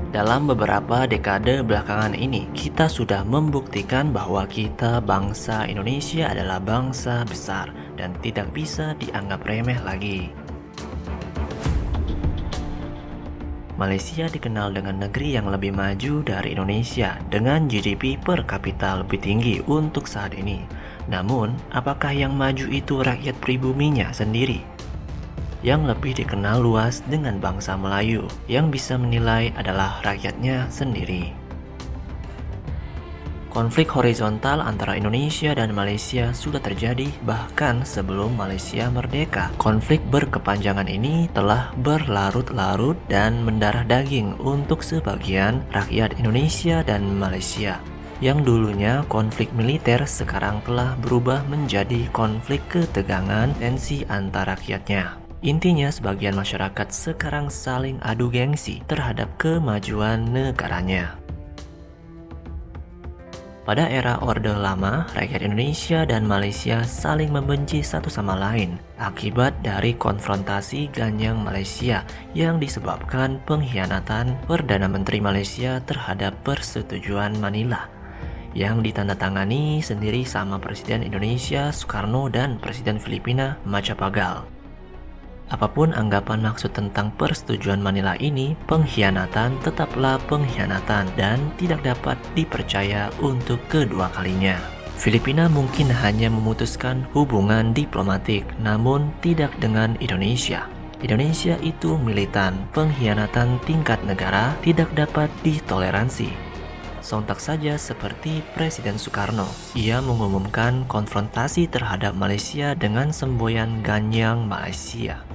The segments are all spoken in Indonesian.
Dalam beberapa dekade belakangan ini, kita sudah membuktikan bahwa kita bangsa Indonesia adalah bangsa besar dan tidak bisa dianggap remeh lagi. Malaysia dikenal dengan negeri yang lebih maju dari Indonesia dengan GDP per kapita lebih tinggi untuk saat ini. Namun, apakah yang maju itu rakyat pribuminya sendiri? Yang lebih dikenal luas dengan bangsa Melayu, yang bisa menilai adalah rakyatnya sendiri. Konflik horizontal antara Indonesia dan Malaysia sudah terjadi bahkan sebelum Malaysia merdeka. Konflik berkepanjangan ini telah berlarut-larut dan mendarah daging untuk sebagian rakyat Indonesia dan Malaysia. Yang dulunya konflik militer sekarang telah berubah menjadi konflik ketegangan tensi antar rakyatnya. Intinya sebagian masyarakat sekarang saling adu gengsi terhadap kemajuan negaranya. Pada era Orde Lama, rakyat Indonesia dan Malaysia saling membenci satu sama lain akibat dari konfrontasi Ganyang Malaysia yang disebabkan pengkhianatan Perdana Menteri Malaysia terhadap Persetujuan Manila yang ditandatangani sendiri sama Presiden Indonesia Soekarno dan Presiden Filipina Macapagal. Apapun anggapan maksud tentang persetujuan Manila ini, pengkhianatan tetaplah pengkhianatan dan tidak dapat dipercaya untuk kedua kalinya. Filipina mungkin hanya memutuskan hubungan diplomatik, namun tidak dengan Indonesia. Indonesia itu militan, pengkhianatan tingkat negara tidak dapat ditoleransi. Sontak saja seperti Presiden Soekarno, ia mengumumkan konfrontasi terhadap Malaysia dengan semboyan Ganyang Malaysia.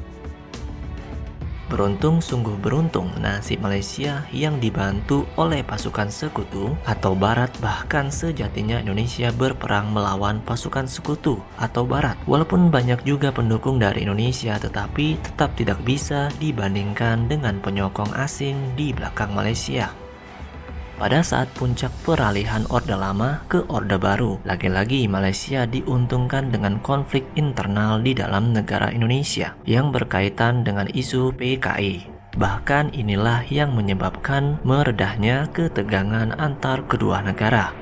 Beruntung sungguh beruntung nasib Malaysia yang dibantu oleh pasukan sekutu atau barat, bahkan sejatinya Indonesia berperang melawan pasukan sekutu atau barat. Walaupun banyak juga pendukung dari Indonesia, tetapi tetap tidak bisa dibandingkan dengan penyokong asing di belakang Malaysia. Pada saat puncak peralihan Orde Lama ke Orde Baru, lagi-lagi Malaysia diuntungkan dengan konflik internal di dalam negara Indonesia yang berkaitan dengan isu PKI. Bahkan inilah yang menyebabkan meredahnya ketegangan antar kedua negara.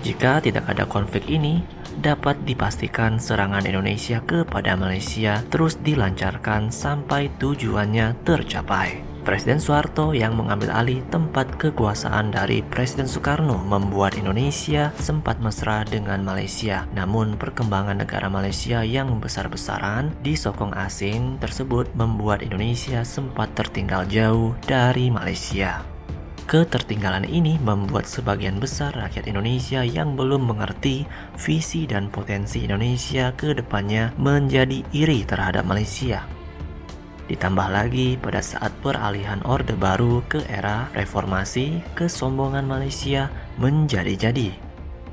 Jika tidak ada konflik ini, dapat dipastikan serangan Indonesia kepada Malaysia terus dilancarkan sampai tujuannya tercapai. Presiden Soeharto yang mengambil alih tempat kekuasaan dari Presiden Soekarno membuat Indonesia sempat mesra dengan Malaysia. Namun perkembangan negara Malaysia yang besar-besaran disokong asing tersebut membuat Indonesia sempat tertinggal jauh dari Malaysia. Ketertinggalan ini membuat sebagian besar rakyat Indonesia yang belum mengerti visi dan potensi Indonesia ke depannya menjadi iri terhadap Malaysia. Ditambah lagi pada saat peralihan Orde Baru ke era reformasi, kesombongan Malaysia menjadi-jadi.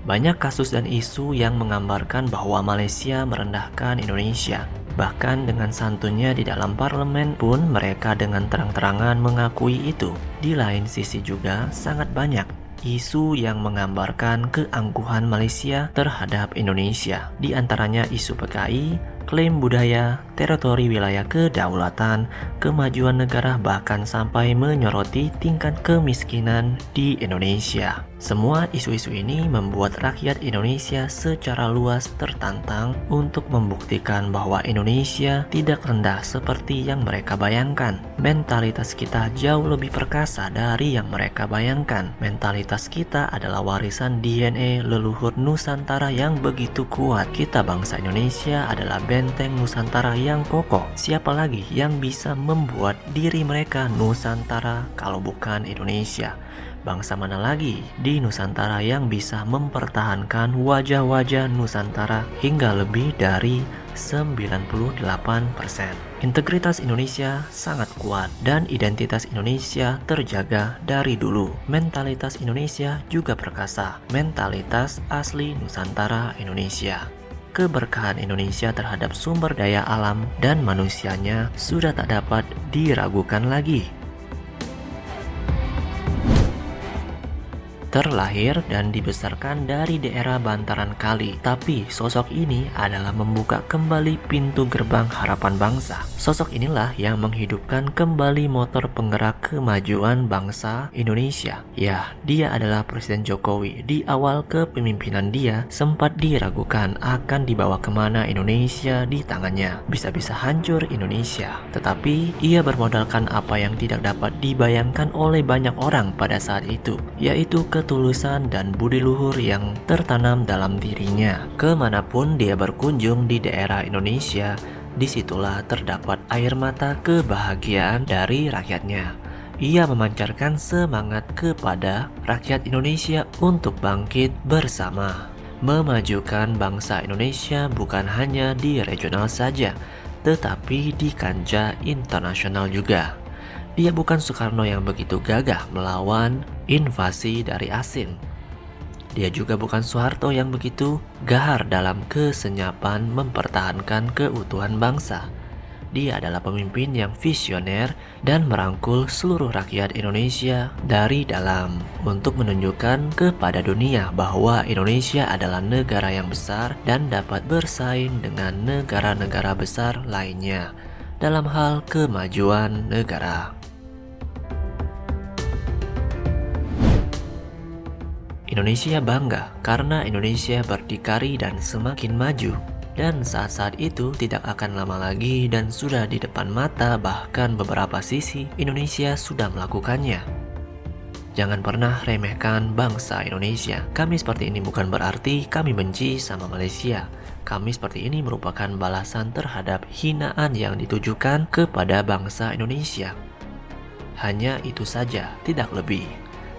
Banyak kasus dan isu yang menggambarkan bahwa Malaysia merendahkan Indonesia. Bahkan dengan santunnya di dalam parlemen pun mereka dengan terang-terangan mengakui itu. Di lain sisi juga sangat banyak isu yang menggambarkan keangkuhan Malaysia terhadap Indonesia. Di antaranya isu PKI, klaim budaya, teritori wilayah kedaulatan, kemajuan negara, bahkan sampai menyoroti tingkat kemiskinan di Indonesia. Semua isu-isu ini membuat rakyat Indonesia secara luas tertantang untuk membuktikan bahwa Indonesia tidak rendah seperti yang mereka bayangkan. Mentalitas kita jauh lebih perkasa dari yang mereka bayangkan. Mentalitas kita adalah warisan DNA leluhur Nusantara yang begitu kuat. Kita bangsa Indonesia adalah benteng Nusantara yang kokoh. Siapa lagi yang bisa membuat diri mereka Nusantara kalau bukan Indonesia? Bangsa mana lagi di Nusantara yang bisa mempertahankan wajah-wajah Nusantara hingga lebih dari 98%? Integritas Indonesia sangat kuat dan identitas Indonesia terjaga dari dulu. Mentalitas Indonesia juga perkasa, mentalitas asli Nusantara Indonesia. Keberkahan Indonesia terhadap sumber daya alam dan manusianya sudah tak dapat diragukan lagi. terlahir dan dibesarkan dari daerah bantaran kali. Tapi sosok ini adalah membuka kembali pintu gerbang harapan bangsa. Sosok inilah yang menghidupkan kembali motor penggerak kemajuan bangsa Indonesia. Ya, dia adalah Presiden Jokowi. Di awal kepemimpinan dia sempat diragukan akan dibawa kemana Indonesia di tangannya. Bisa-bisa hancur Indonesia. Tetapi ia bermodalkan apa yang tidak dapat dibayangkan oleh banyak orang pada saat itu, yaitu ketulusan dan budi luhur yang tertanam dalam dirinya. Kemanapun dia berkunjung di daerah Indonesia, disitulah terdapat air mata kebahagiaan dari rakyatnya. Ia memancarkan semangat kepada rakyat Indonesia untuk bangkit bersama, memajukan bangsa Indonesia bukan hanya di regional saja, tetapi di kancah internasional juga. Dia bukan Soekarno yang begitu gagah melawan invasi dari asing. Dia juga bukan Soeharto yang begitu gahar dalam kesenyapan mempertahankan keutuhan bangsa. Dia adalah pemimpin yang visioner dan merangkul seluruh rakyat Indonesia dari dalam untuk menunjukkan kepada dunia bahwa Indonesia adalah negara yang besar dan dapat bersaing dengan negara-negara besar lainnya dalam hal kemajuan negara. Indonesia bangga karena Indonesia berdikari dan semakin maju. Dan saat-saat itu tidak akan lama lagi dan sudah di depan mata, bahkan beberapa sisi Indonesia sudah melakukannya. Jangan pernah remehkan bangsa Indonesia. Kami seperti ini bukan berarti kami benci sama Malaysia. Kami seperti ini merupakan balasan terhadap hinaan yang ditujukan kepada bangsa Indonesia. Hanya itu saja, tidak lebih.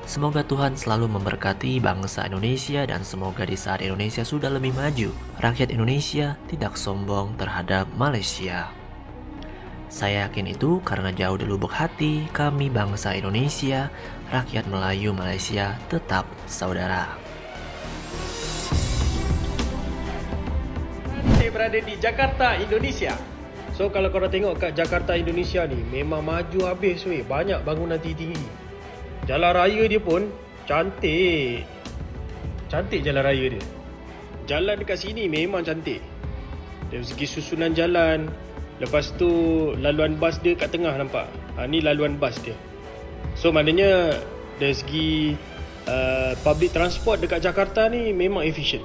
Semoga Tuhan selalu memberkati bangsa Indonesia dan semoga di saat Indonesia sudah lebih maju, rakyat Indonesia tidak sombong terhadap Malaysia. Saya yakin itu karena jauh di lubuk hati kami bangsa Indonesia, rakyat Melayu Malaysia tetap saudara. Saya berada di Jakarta, Indonesia. So kalau korang tengok kat Jakarta, Indonesia ni memang maju habis weh. Banyak bangunan tinggi-tinggi. Jalan raya dia pun cantik. Cantik jalan raya dia. Jalan dekat sini memang cantik. Dari segi susunan jalan. Lepas tu laluan bas dia kat tengah nampak. Ni laluan bas dia. So maknanya dari segi public transport dekat Jakarta ni memang efisien.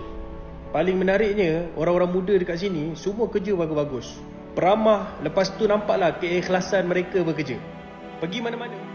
Paling menariknya, orang-orang muda dekat sini semua kerja bagus-bagus. Peramah, lepas tu nampaklah keikhlasan mereka bekerja. Pergi mana-mana.